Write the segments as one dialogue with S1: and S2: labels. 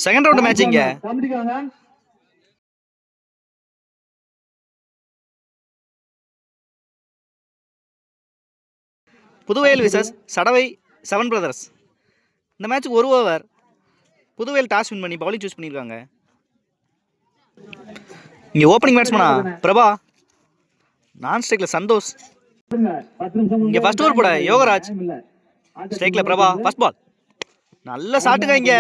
S1: Second round match இங்க. புதுவேல் versus சடவை 7 brothers. இந்த மேட்ச்சுக்கு ஒரு ஓவர். புதுவேல் டாஸ் வின் பண்ணி பவுலிங் சூஸ் பண்ணியிருக்காங்க. இங்கே ஓப்பனிங் பேட்ஸ்மனா பிரபா, நான் ஸ்ட்ரைக்ல சந்தோஷ். இங்கே ஃபர்ஸ்ட் ஓவர் போட யோகராஜ், ஸ்ட்ரைக்ல பிரபா. ஃபர்ஸ்ட் பால் நல்ல ஷாட்டுங்க. இங்கே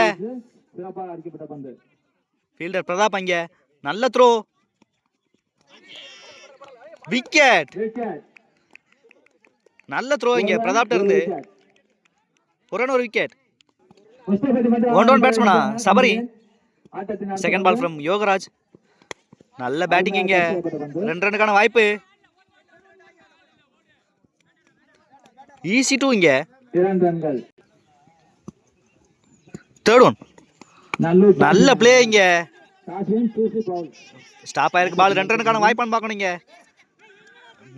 S1: ஃபீல்டர் பிரதாப், இங்கே நல்ல த்ரோ, விக்கெட். நல்ல த்ரோ இங்கே பிரதாப்ட இருந்து. ஒரு விக்கெட். ஒன் டவுன் பேட்ஸ்மனா Sabari. Second ball from Yogaraj. நல்ல பேட்டிங் இங்க. 2 ரன்னுக்கான வாய்ப்பு. ஈஸி 2 இங்க. Third one. நல்ல பிளே இங்க. ஸ்டாப் ஆயிருக்கு பால். 2 ரன்னுக்கான வாய்ப்பான்னு பார்க்கணும் இங்க.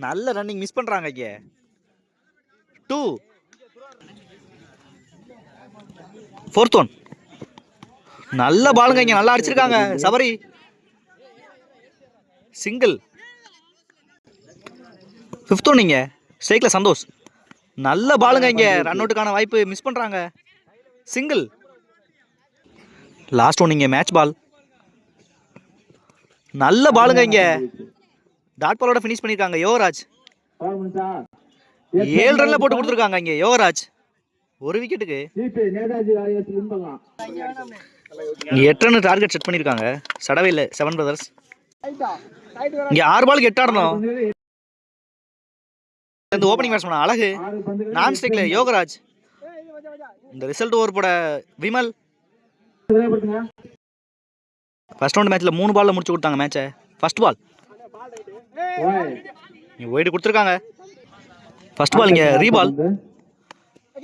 S1: நல்ல ரன்னிங் மிஸ் பண்றாங்க இங்க. 2. Fourth one. நல்ல பாலுங்க இங்க. நல்லா அடிச்சிருக்காங்க சபரி. சிங்கிள். ஃபிஃப்த் ஒன் இங்க. ஸ்ட்ரைக்ல சந்தோஷ். நல்ல பாலுங்க இங்க. ரன் அவுட்டுக்கான வாய்ப்பு மிஸ் பண்றாங்க. சிங்கிள். லாஸ்ட் ஒன் இங்க. Match ball. நல்ல பாலுங்க இங்க. டாட் பாலோட ஃபினிஷ் பண்ணிருக்காங்க யோகராஜ். 7 ரன்ல போட்டு கொடுத்துருக்காங்க இங்க யோகராஜ். ஒரு விக்கெட்டுக்கு 8 ரன் டார்கெட் செட் பண்ணிருக்காங்க சடவையில் 7 பிரதர்ஸ். இங்க 6 பாலுக்கு 8 ஆடணும். இந்த ஓப்பனிங் பேட்ஸ்மேன் அழகு, நான் ஸ்ட்ரைக்ல யோகராஜ். இந்த ரிசல்ட் ஓவர் போட விமல். ஃபர்ஸ்ட் ரவுண்ட் மேட்ச்ல 3 பால்ல முடிச்சு கொடுத்தாங்க மேட்சை. ஃபர்ஸ்ட் பால் ஒயிட் கொடுத்துருக்காங்க. ஃபர்ஸ்ட் பால் இங்க ரீபால்.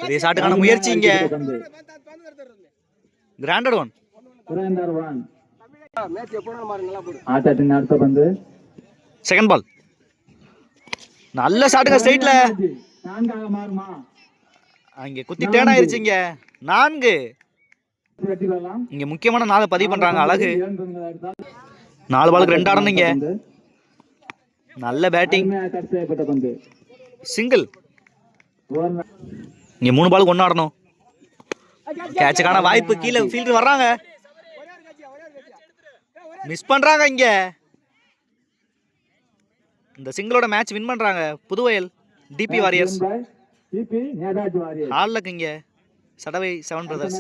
S1: பெரிய ஷாட்டுக்கான முயற்சி இங்க. Granted one. செகண்ட் பால் நல்ல ஷாட்டுங்க ஸ்ட்ரைட்ல. அங்க குத்தி டேர்ன் ஆயிருச்சு இங்க. 4. இங்க முக்கியமான 4 பதிவு பண்றாங்க அழகு. 4 பாலுக்கு 2 ஆடணும் இங்க. நல்ல பேட்டிங். சிங்கிள். இங்க 3 பாலுக்கு 1 ஆடணும். கேட்சுக்கான வாய்ப்பு. கீழே ஃபீல்டர் வர்றாங்க. மிஸ் பண்றாங்க இங்க. இந்த சிங்கிளோட மேட்ச் வின் பண்றாங்க Puduvayal DP warriors. Hard luck இங்க சடவை 7 பிரதர்ஸ்.